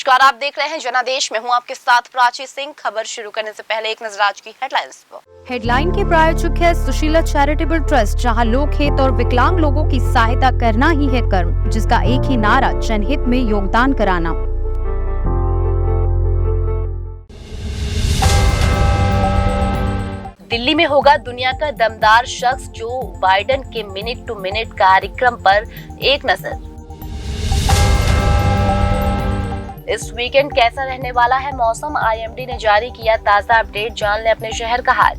नमस्कार, आप देख रहे हैं जनादेश में हूं आपके साथ प्राची सिंह। खबर शुरू करने से पहले एक नजर आज की हेडलाइंस पर। हेडलाइन के प्रायोजक है सुशीला चैरिटेबल ट्रस्ट, जहां लोक हित और विकलांग लोगों की सहायता करना ही है कर्म, जिसका एक ही नारा जनहित में योगदान कराना। दिल्ली में होगा दुनिया का दमदार शख्स जो बाइडेन के मिनट टू मिनट कार्यक्रम पर एक नजर। इस वीकेंड कैसा रहने वाला है मौसम, आईएमडी ने जारी किया ताजा अपडेट, जान ले अपने शहर का हाल।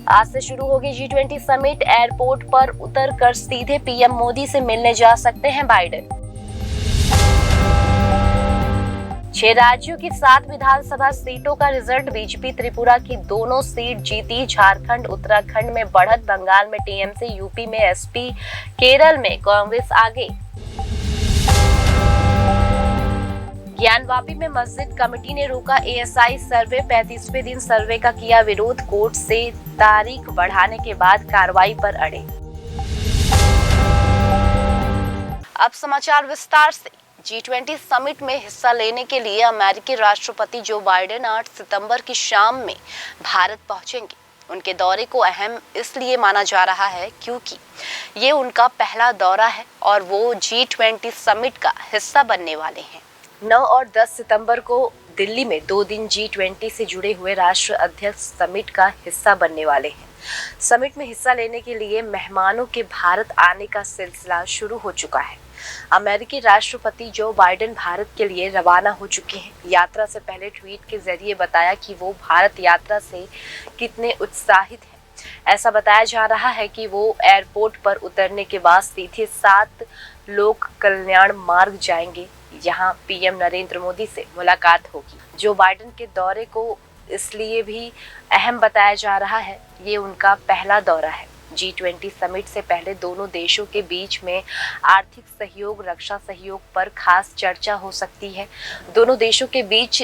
आज से शुरू होगी G20 समिट, एयरपोर्ट पर उतरकर सीधे पीएम मोदी से मिलने जा सकते हैं बाइडेन। 6 राज्यों की 7 विधानसभा सीटों का रिजल्ट, बीजेपी त्रिपुरा की दोनों सीट जीती, झारखंड उत्तराखंड में बढ़त, बंगाल में टीएमसी, यूपी में एसपी, केरल में कांग्रेस आगे। ज्ञानवापी में मस्जिद कमेटी ने रोका एएसआई सर्वे, 35वें दिन सर्वे का किया विरोध, कोर्ट से तारीख बढ़ाने के बाद कार्रवाई पर अड़े। अब समाचार विस्तार से। G20 समिट में हिस्सा लेने के लिए अमेरिकी राष्ट्रपति जो बाइडेन 8 सितंबर की शाम में भारत पहुंचेंगे। उनके दौरे को अहम इसलिए माना जा रहा है क्योंकि ये उनका पहला दौरा है और वो G20 समिट का हिस्सा बनने वाले हैं। 9 और 10 सितंबर को दिल्ली में 2 दिन G20 से जुड़े हुए राष्ट्र अध्यक्ष समिट का हिस्सा बनने वाले हैं। समिट में हिस्सा लेने के लिए मेहमानों के भारत आने का सिलसिला शुरू हो चुका है। अमेरिकी राष्ट्रपति जो बाइडेन भारत के लिए रवाना हो चुके हैं। यात्रा से पहले ट्वीट के जरिए बताया कि वो भारत यात्रा से कितने उत्साहित हैं। ऐसा बताया जा रहा है कि वो एयरपोर्ट पर उतरने के बाद सीधे 7 लोक कल्याण मार्ग जाएंगे, यहाँ पीएम नरेंद्र मोदी से मुलाकात होगी। जो बाइडेन के दौरे को इसलिए भी अहम बताया जा रहा है, ये उनका पहला दौरा है। G20 समिट से पहले दोनों देशों के बीच में आर्थिक सहयोग, रक्षा सहयोग पर खास चर्चा हो सकती है। दोनों देशों के बीच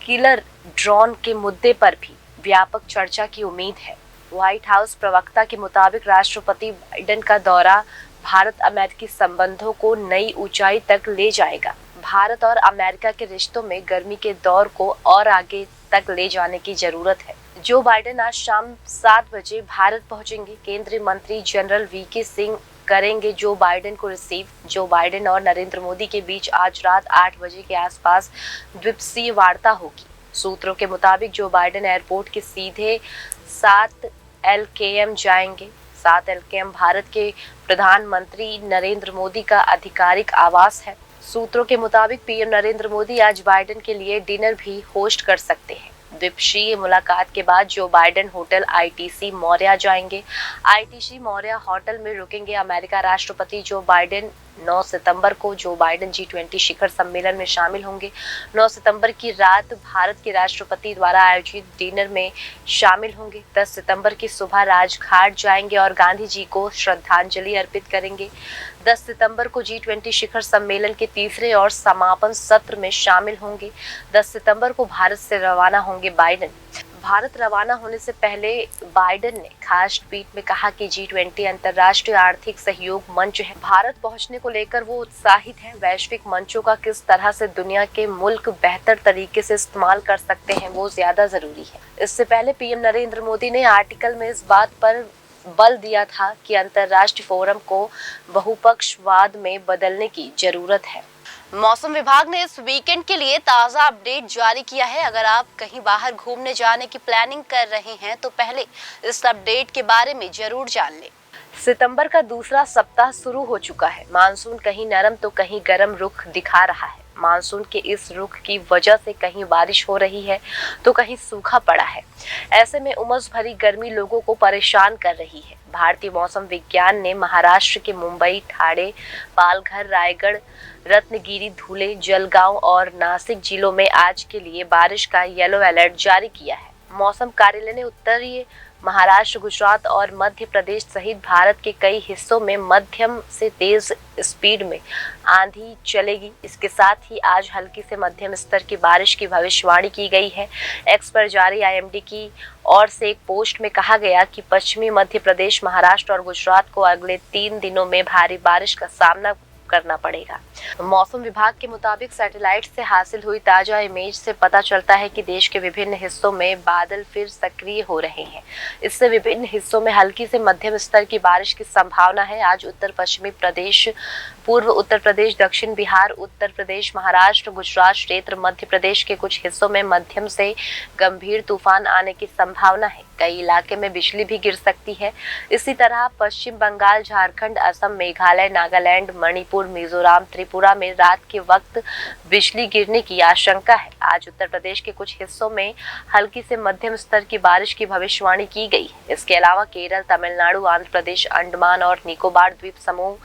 किलर ड्रोन के मुद्दे पर भी व्यापक चर्चा की उम्मीद है। व्हाइट हाउस प्रवक्ता के मुताबिक राष्ट्रपति बाइडेन का दौरा भारत अमेरिकी संबंधों को नई ऊंचाई तक ले जाएगा। भारत और अमेरिका के रिश्तों में गर्मी के दौर को और आगे तक ले जाने की जरूरत है। जो बाइडेन आज शाम 7 बजे भारत पहुंचेंगे। केंद्रीय मंत्री जनरल वीके सिंह करेंगे जो बाइडेन को रिसीव। जो बाइडेन और नरेंद्र मोदी के बीच आज रात 8 बजे के आसपास द्विपक्षीय वार्ता होगी। सूत्रों के मुताबिक जो बाइडेन एयरपोर्ट के सीधे 7 LKM जाएंगे। 7 LKM भारत के प्रधानमंत्री नरेंद्र मोदी का आधिकारिक आवास है। सूत्रों के मुताबिक पीएम नरेंद्र मोदी आज बाइडेन के लिए डिनर भी होस्ट कर सकते हैं। द्विपक्षीय मुलाकात के बाद Joe Biden hotel ITC Maurya जाएंगे। ITC मौर्या होटल में रुकेंगे। अमेरिका राष्ट्रपति जो बाइडेन 9 सितंबर को जो बाइडेन G20 शिखर सम्मेलन में शामिल होंगे। 9 सितंबर की रात भारत के राष्ट्रपति द्वारा आयोजित डिनर में शामिल होंगे। 10 सितंबर की सुबह राजघाट जाएंगे और गांधी जी को श्रद्धांजलि अर्पित करेंगे। 10 सितंबर को G20 शिखर सम्मेलन के तीसरे और समापन सत्र में शामिल होंगे। 10 सितंबर को भारत से रवाना होंगे बाइडेन। भारत रवाना होने से पहले बाइडेन ने खास ट्वीट में कहा कि G20 अंतर्राष्ट्रीय आर्थिक सहयोग मंच है। भारत पहुंचने को लेकर वो उत्साहित हैं। वैश्विक मंचों का किस तरह से दुनिया के मुल्क बेहतर तरीके से इस्तेमाल कर सकते हैं, वो ज्यादा जरूरी है। इससे पहले पीएम नरेंद्र मोदी ने आर्टिकल में इस बात पर बल दिया था कि अंतर्राष्ट्रीय फोरम को बहुपक्षवाद में बदलने की जरूरत है। मौसम विभाग ने इस वीकेंड के लिए ताजा अपडेट जारी किया है। अगर आप कहीं बाहर घूमने जाने की प्लानिंग कर रहे हैं तो पहले इस अपडेट के बारे में जरूर जान लें। सितंबर का दूसरा सप्ताह शुरू हो चुका है। मानसून कहीं नरम तो कहीं गर्म रुख दिखा रहा है। मानसून के इस रुख की वजह से कहीं बारिश हो रही है तो कहीं सूखा पड़ा है। ऐसे में उमस भरी गर्मी लोगों को परेशान कर रही है। भारतीय मौसम विज्ञान ने महाराष्ट्र के मुंबई, ठाणे, पालघर, रायगढ़, रत्नगिरी, धुले, जलगांव और नासिक जिलों में आज के लिए बारिश का येलो अलर्ट जारी किया है। मौसम कार्यालय ने उत्तरी महाराष्ट्र, गुजरात और मध्य प्रदेश सहित भारत के कई हिस्सों में मध्यम से तेज स्पीड में आंधी चलेगी। इसके साथ ही आज हल्की से मध्यम स्तर की बारिश की भविष्यवाणी की गई है। एक्स पर जारी आईएमडी की ओर से एक पोस्ट में कहा गया कि पश्चिमी मध्य प्रदेश, महाराष्ट्र और गुजरात को अगले 3 दिनों में भारी बारिश का सामना करना पड़ेगा। मौसम विभाग के मुताबिक सैटेलाइट से हासिल हुई ताजा इमेज से पता चलता है कि देश के विभिन्न हिस्सों में बादल फिर सक्रिय हो रहे हैं। इससे विभिन्न हिस्सों में हल्की से मध्यम स्तर की बारिश की संभावना है। आज उत्तर पश्चिमी प्रदेश, पूर्व उत्तर प्रदेश, दक्षिण बिहार, उत्तर प्रदेश, महाराष्ट्र, गुजरात क्षेत्र, मध्य प्रदेश के कुछ हिस्सों में मध्यम से गंभीर तूफान आने की संभावना है। कई इलाके में बिजली भी गिर सकती है। इसी तरह पश्चिम बंगाल, झारखंड, असम, मेघालय, नागालैंड, मणिपुर, मिजोरम, त्रिपुरा में रात के वक्त बिजली गिरने की आशंका है। आज उत्तर प्रदेश के कुछ हिस्सों में हल्की से मध्यम स्तर की बारिश की भविष्यवाणी की गई है। इसके अलावा केरल, तमिलनाडु, आंध्र प्रदेश, अंडमान और निकोबार द्वीप समूह,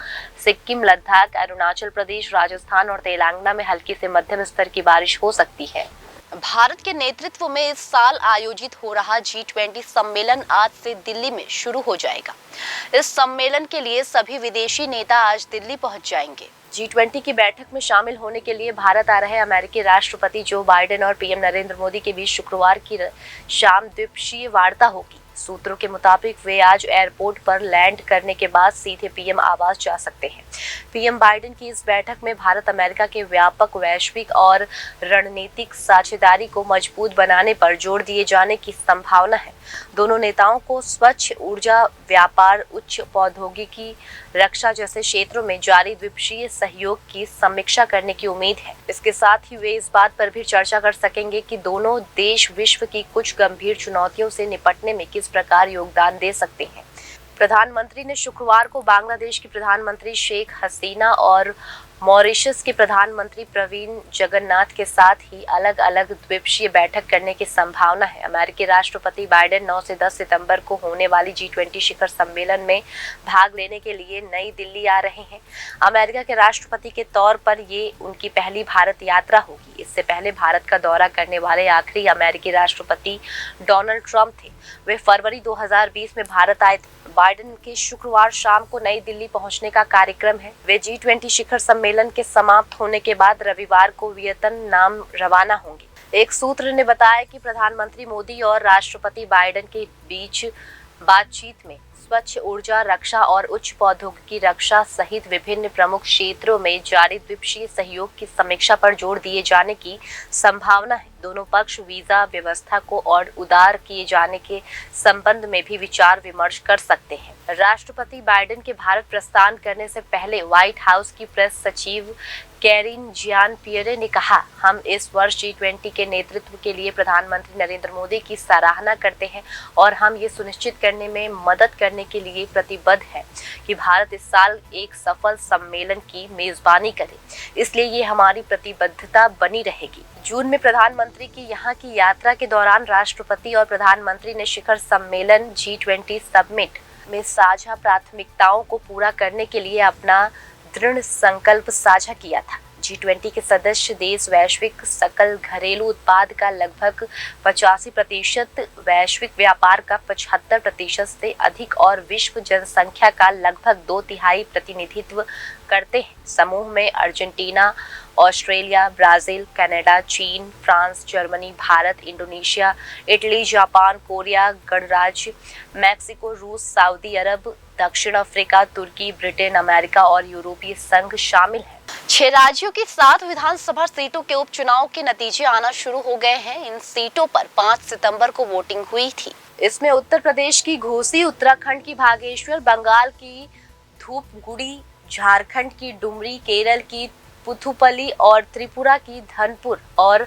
सिक्किम, लद्दाख, अरुणाचल प्रदेश, राजस्थान और तेलंगाना में हल्की से मध्यम स्तर की बारिश हो सकती है। भारत के नेतृत्व में इस साल आयोजित हो रहा G20 सम्मेलन आज से दिल्ली में शुरू हो जाएगा। इस सम्मेलन के लिए सभी विदेशी नेता आज दिल्ली पहुंच जाएंगे। G20 की बैठक में शामिल होने के लिए भारत आ रहे अमेरिकी राष्ट्रपति जो बाइडेन और पीएम नरेंद्र मोदी के बीच शुक्रवार की शाम द्विपक्षीय वार्ता होगी। सूत्रों के मुताबिक वे आज एयरपोर्ट पर लैंड करने के बाद सीधे पीएम आवास जा सकते हैं। पीएम बाइडेन की इस बैठक में भारत अमेरिका के व्यापक वैश्विक और रणनीतिक साझेदारी को मजबूत बनाने पर जोर दिए जाने की संभावना है। दोनों नेताओं को स्वच्छ ऊर्जा, व्यापार, उच्च प्रौद्योगिकी, रक्षा जैसे क्षेत्रों में जारी द्विपक्षीय सहयोग की समीक्षा करने की उम्मीद है। इसके साथ ही वे इस बात पर भी चर्चा कर सकेंगे कि दोनों देश विश्व की कुछ गंभीर चुनौतियों से निपटने में किस प्रकार योगदान दे सकते हैं। प्रधानमंत्री ने शुक्रवार को बांग्लादेश की प्रधानमंत्री शेख हसीना और मॉरिशस के प्रधानमंत्री प्रवीण जगन्नाथ के साथ ही अलग अलग द्विपक्षीय बैठक करने की संभावना है। अमेरिकी राष्ट्रपति बाइडेन 9 से 10 सितंबर को होने वाली G20 शिखर सम्मेलन में भाग लेने के लिए नई दिल्ली आ रहे हैं। अमेरिका के राष्ट्रपति के तौर पर ये उनकी पहली भारत यात्रा होगी। इससे पहले भारत का दौरा करने वाले आखिरी अमेरिकी राष्ट्रपति डोनाल्ड ट्रंप थे। वे फरवरी 2020 में भारत आए थे। बाइडेन के शुक्रवार शाम को नई दिल्ली पहुंचने का कार्यक्रम है। वे G20 शिखर सम्मेलन के समाप्त होने के बाद रविवार को वियतनाम रवाना होंगे। एक सूत्र ने बताया कि प्रधानमंत्री मोदी और राष्ट्रपति बाइडेन के बीच बातचीत में स्वच्छ ऊर्जा, रक्षा और उच्च प्रौद्योगिकी रक्षा सहित विभिन्न प्रमुख क्षेत्रों में जारी द्विपक्षीय सहयोग की समीक्षा पर जोर दिए जाने की संभावना है। दोनों पक्ष वीजा व्यवस्था को और उदार किए जाने के संबंध में भी विचार विमर्श कर सकते हैं। राष्ट्रपति बाइडेन के भारत प्रस्थान करने से पहले व्हाइट हाउस की प्रेस सचिव कैरिन जियान पियरे ने कहा, हम इस वर्ष G20 के नेतृत्व के लिए प्रधानमंत्री नरेंद्र मोदी की सराहना करते हैं और हम ये सुनिश्चित करने में मदद करने के लिए प्रतिबद्ध है कि भारत इस साल एक सफल सम्मेलन की मेजबानी करे। इसलिए ये हमारी प्रतिबद्धता बनी रहेगी। जून में प्रधानमंत्री की यहाँ की यात्रा के दौरान राष्ट्रपति और प्रधानमंत्री ने शिखर सम्मेलन G20 समिट में साझा प्राथमिकताओं को पूरा करने के लिए अपना दृढ़ संकल्प साझा किया था। G20 के सदस्य देश वैश्विक सकल घरेलू उत्पाद का लगभग 85%, वैश्विक व्यापार का 75% से अधिक और विश्व जनसंख्या का लगभग 2/3 प्रतिनिधित्व करते हैं। समूह में अर्जेंटीना, ऑस्ट्रेलिया, ब्राजील, कनाडा, चीन, France, Germany, Bharat, Indonesia, Italy, Japan, Korea गणराज्य, मैक्सिको, रूस, सऊदी अरब, दक्षिण अफ्रीका, तुर्की, ब्रिटेन, अमेरिका और यूरोपीय संघ शामिल हैं। 6 राज्यों की 7 विधानसभा सीटों के उपचुनाव के नतीजे आना शुरू हो गए हैं। इन सीटों पर 5 सितंबर को वोटिंग हुई थी। इसमें उत्तर प्रदेश की घोसी, उत्तराखंड की बागेश्वर, बंगाल की धूपगुड़ी, झारखंड की डुमरी, केरल की पुथुपली और त्रिपुरा की धनपुर और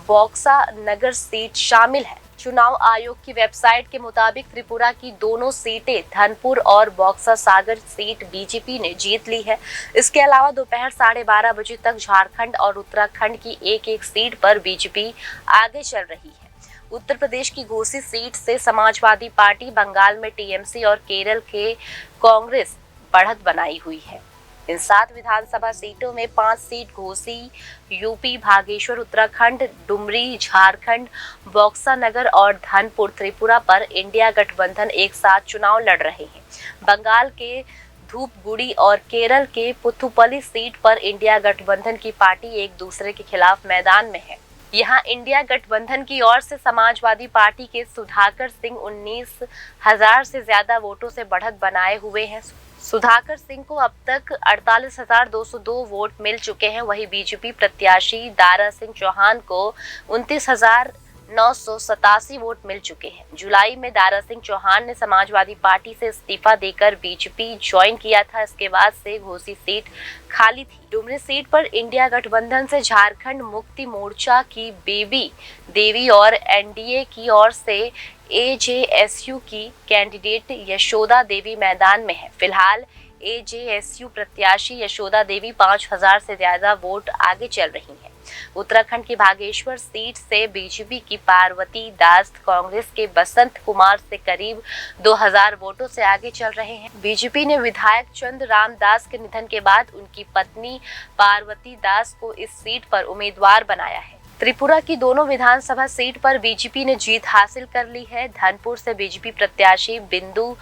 बॉक्सा नगर सीट शामिल है। चुनाव आयोग की वेबसाइट के मुताबिक त्रिपुरा की दोनों सीटें धनपुर और बॉक्सा सागर सीट बीजेपी ने जीत ली है। इसके अलावा दोपहर 12:30 बजे तक झारखंड और उत्तराखंड की एक सीट पर बीजेपी आगे चल रही है। उत्तर प्रदेश की घोसी सीट से समाजवादी पार्टी, बंगाल में टीएमसी और केरल के कांग्रेस बढ़त बनाई हुई है। इन 7 विधानसभा सीटों में 5 सीट घोसी, यूपी, बागेश्वर, उत्तराखंड, डुमरी, झारखंड, बॉक्सा नगर और धनपुर, त्रिपुरा पर इंडिया गठबंधन एक साथ चुनाव लड़ रहे हैं। बंगाल के धूपगुड़ी और केरल के पुथुपली सीट पर इंडिया गठबंधन की पार्टी एक दूसरे के खिलाफ मैदान में है। यहाँ इंडिया गठबंधन की ओर से समाजवादी पार्टी के सुधाकर सिंह 19,000 से ज्यादा वोटों से बढ़त बनाए हुए हैं। सुधाकर सिंह को अब तक 48,202 वोट मिल चुके हैं। वहीं बीजेपी प्रत्याशी दारा सिंह चौहान को 29,987 वोट मिल चुके हैं। जुलाई में दारा सिंह चौहान ने समाजवादी पार्टी से इस्तीफा देकर बीजेपी ज्वाइन किया था। इसके बाद से घोसी सीट खाली थी। डुमरी सीट पर इंडिया गठबंधन से झारखंड मुक्ति मोर्चा की बेबी देवी और एनडीए की ओर से एजेएसयू की कैंडिडेट यशोदा देवी मैदान में है। फिलहाल एजेएसयू प्रत्याशी यशोदा देवी 5,000 से ज्यादा वोट आगे चल रही हैं। उत्तराखंड की बागेश्वर सीट से बीजेपी की पार्वती दास कांग्रेस के बसंत कुमार से करीब 2,000 वोटों से आगे चल रहे हैं। बीजेपी ने विधायक चंद्र रामदास के निधन के बाद उनकी पत्नी पार्वती दास को इस सीट पर उम्मीदवार बनाया है। त्रिपुरा की दोनों विधानसभा सीट पर बीजेपी ने जीत हासिल कर ली है। धनपुर से बीजेपी प्रत्याशी बिंदु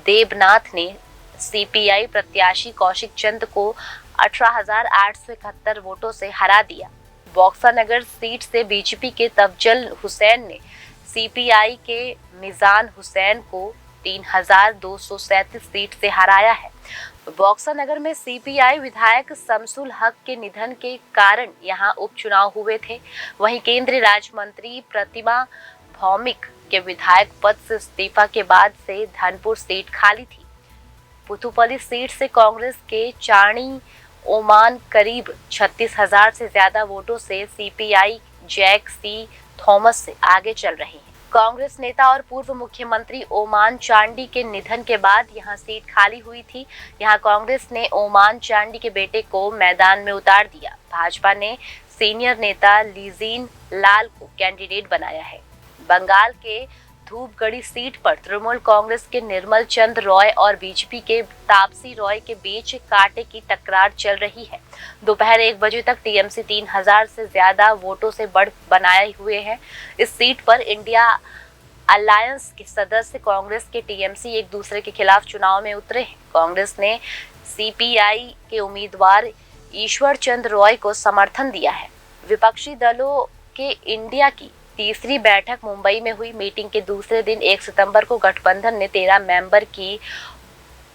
देवनाथ ने सीपीआई प्रत्याशी कौशिक चंद को 18,871 वोटों से हरा दिया। बॉक्सा नगर सीट से बीजेपी के तफजल हुसैन ने सीपीआई के मिजान हुसैन को 3,237 सीट से हराया है। बॉक्सा नगर में सीपीआई विधायक शमसुल हक के निधन के कारण यहां उपचुनाव हुए थे। वहीं केंद्रीय राज्य मंत्री प्रतिमा भौमिक के विधायक पद से इस्तीफा के बाद से धनपुर सीट खाली थी। पुथुपल्ली सीट से कांग्रेस के चाणी ओमान करीब 36,000 से ज्यादा वोटों से सीपीआई जैक सी थॉमस से आगे चल रही है। कांग्रेस नेता और पूर्व मुख्यमंत्री ओमान चांडी के निधन के बाद यहां सीट खाली हुई थी। यहां कांग्रेस ने ओमान चांडी के बेटे को मैदान में उतार दिया। भाजपा ने सीनियर नेता लीजीन लाल को कैंडिडेट बनाया है। बंगाल के धूपगढ़ी सीट पर तृणमूल कांग्रेस के निर्मल चंद रॉय और बीजेपी के तापसी रॉय के बीच कांटे की टकरार चल रही है। दोपहर 1 बजे तक टीएमसी 3,000 से ज्यादा वोटों से बढ़ बनाए हुए हैं। इस सीट पर इंडिया अलायंस के सदस्य कांग्रेस के टीएमसी एक दूसरे के खिलाफ चुनाव में उतरे हैं। कांग्रेस ने सीपीआई के उम्मीदवार ईश्वर चंद रॉय को समर्थन दिया है। विपक्षी दलों के इंडिया की तीसरी बैठक मुंबई में हुई। मीटिंग के दूसरे दिन 1 सितंबर को गठबंधन ने 13 मेंबर की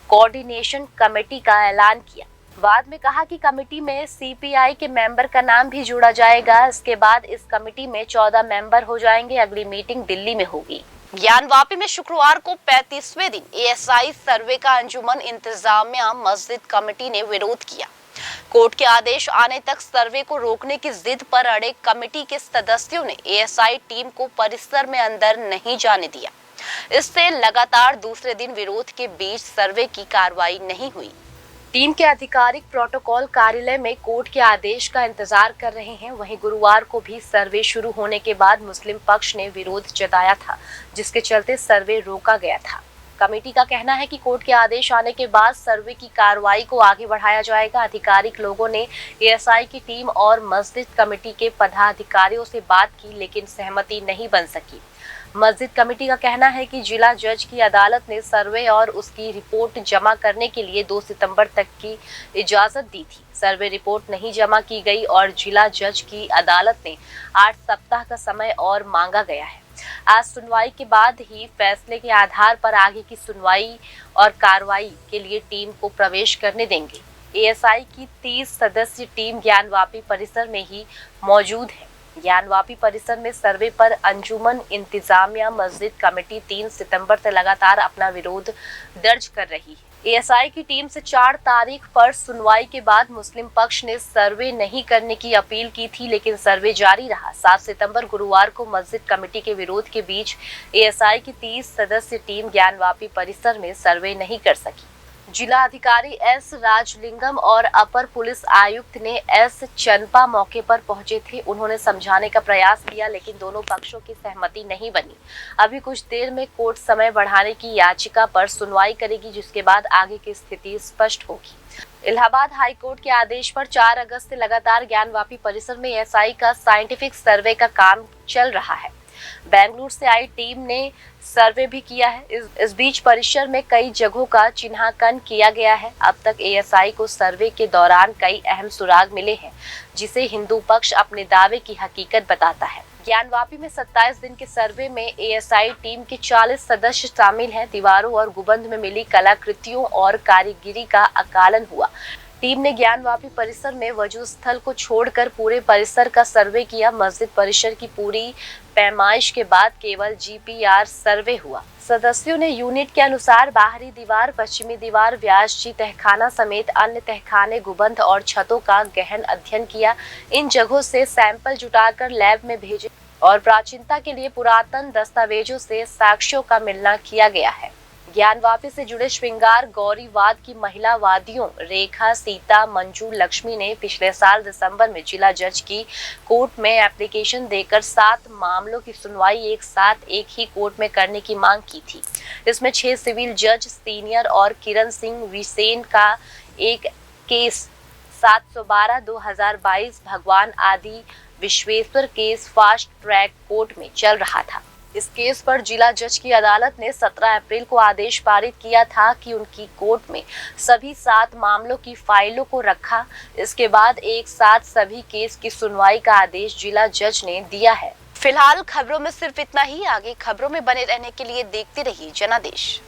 कोऑर्डिनेशन कमेटी का ऐलान किया। बाद में कहा कि कमेटी में सीपीआई के मेंबर का नाम भी जोड़ा जाएगा। इसके बाद इस कमेटी में 14 मेंबर हो जाएंगे। अगली मीटिंग दिल्ली में होगी। ज्ञानवापी में शुक्रवार को 35वें दिन एएसआई सर्वे का अंजुमन इंतजामिया मस्जिद कमेटी ने विरोध किया। कोर्ट के आदेश आने तक सर्वे को रोकने की जिद पर अड़े कमेटी के सदस्यों ने एएसआई टीम को परिसर में अंदर नहीं जाने दिया। इससे लगातार दूसरे दिन विरोध के बीच सर्वे की कार्रवाई नहीं हुई। टीम के आधिकारिक प्रोटोकॉल कार्यालय में कोर्ट के आदेश का इंतजार कर रहे हैं। वहीं गुरुवार को भी सर्वे शुरू होने के बाद मुस्लिम पक्ष ने विरोध जताया था, जिसके चलते सर्वे रोका गया था। कमेटी का कहना है कि कोर्ट के आदेश आने के बाद सर्वे की कार्रवाई को आगे बढ़ाया जाएगा। आधिकारिक लोगों ने एएसआई की टीम और मस्जिद कमेटी के पदाधिकारियों से बात की, लेकिन सहमति नहीं बन सकी। मस्जिद कमेटी का कहना है कि जिला जज की अदालत ने सर्वे और उसकी रिपोर्ट जमा करने के लिए 2 सितंबर तक की इजाजत दी थी। सर्वे रिपोर्ट नहीं जमा की गई और जिला जज की अदालत ने 8 सप्ताह का समय और मांगा गया है। आज सुनवाई के बाद ही फैसले के आधार पर आगे की सुनवाई और कार्रवाई के लिए टीम को प्रवेश करने देंगे। एएसआई की 30 सदस्यीय टीम ज्ञानवापी परिसर में ही मौजूद है। ज्ञानवापी परिसर में सर्वे पर अंजुमन इंतजामिया मस्जिद कमेटी 3 सितंबर से लगातार अपना विरोध दर्ज कर रही है। एएसआई की टीम से 4 तारीख पर सुनवाई के बाद मुस्लिम पक्ष ने सर्वे नहीं करने की अपील की थी, लेकिन सर्वे जारी रहा। 7 सितंबर गुरुवार को मस्जिद कमेटी के विरोध के बीच एएसआई की 30 सदस्यीय टीम ज्ञानवापी परिसर में सर्वे नहीं कर सकी। जिला अधिकारी एस राजलिंगम और अपर पुलिस आयुक्त ने एस चनपा मौके पर पहुंचे थे। उन्होंने समझाने का प्रयास किया, लेकिन दोनों पक्षों की सहमति नहीं बनी। अभी कुछ देर में कोर्ट समय बढ़ाने की याचिका पर सुनवाई करेगी, जिसके बाद आगे की स्थिति स्पष्ट होगी। इलाहाबाद हाई कोर्ट के आदेश पर 4 अगस्त से लगातार ज्ञानवापी परिसर में एएसआई का साइंटिफिक सर्वे का काम चल रहा है। बेंगलुरु से आई टीम ने सर्वे भी किया है। इस बीच परिसर में कई जगहों का चिन्हांकन किया गया है। अब तक एएसआई को सर्वे के दौरान कई अहम सुराग मिले हैं, जिसे हिंदू पक्ष अपने दावे की हकीकत बताता है। ज्ञानवापी में 27 दिन के सर्वे में एएसआई टीम के 40 सदस्य शामिल हैं। दीवारों और गुंबद में मिली कलाकृतियों और कारीगरी का आकलन हुआ। टीम ने ज्ञानवापी परिसर में वजूद स्थल को छोड़कर पूरे परिसर का सर्वे किया। मस्जिद परिसर की पूरी पैमाइश के बाद केवल जीपीआर सर्वे हुआ। सदस्यों ने यूनिट के अनुसार बाहरी दीवार, पश्चिमी दीवार, व्यासजी तहखाना समेत अन्य तहखाने, गुंबद और छतों का गहन अध्ययन किया। इन जगहों से सैंपल जुटाकर लैब में भेजे और प्राचीनता के लिए पुरातन दस्तावेजों से साक्ष्यों का मिलना किया गया है। ज्ञानवापी से जुड़े श्रृंगार गौरीवाद की महिलावादियों रेखा, सीता, मंजू, लक्ष्मी ने पिछले साल दिसंबर में जिला जज की कोर्ट में एप्लीकेशन देकर 7 मामलों की सुनवाई एक साथ एक ही कोर्ट में करने की मांग की थी। इसमें 6 सिविल जज सीनियर और किरण सिंह विसेन का एक केस 712/2022 भगवान आदि Vishweshwar case fast track court में चल रहा था। इस केस पर जिला जज की अदालत ने 17 अप्रैल को आदेश पारित किया था कि उनकी कोर्ट में सभी 7 मामलों की फाइलों को रखा। इसके बाद एक साथ सभी केस की सुनवाई का आदेश जिला जज ने दिया है। फिलहाल खबरों में सिर्फ इतना ही। आगे खबरों में बने रहने के लिए देखते रहिए जनादेश।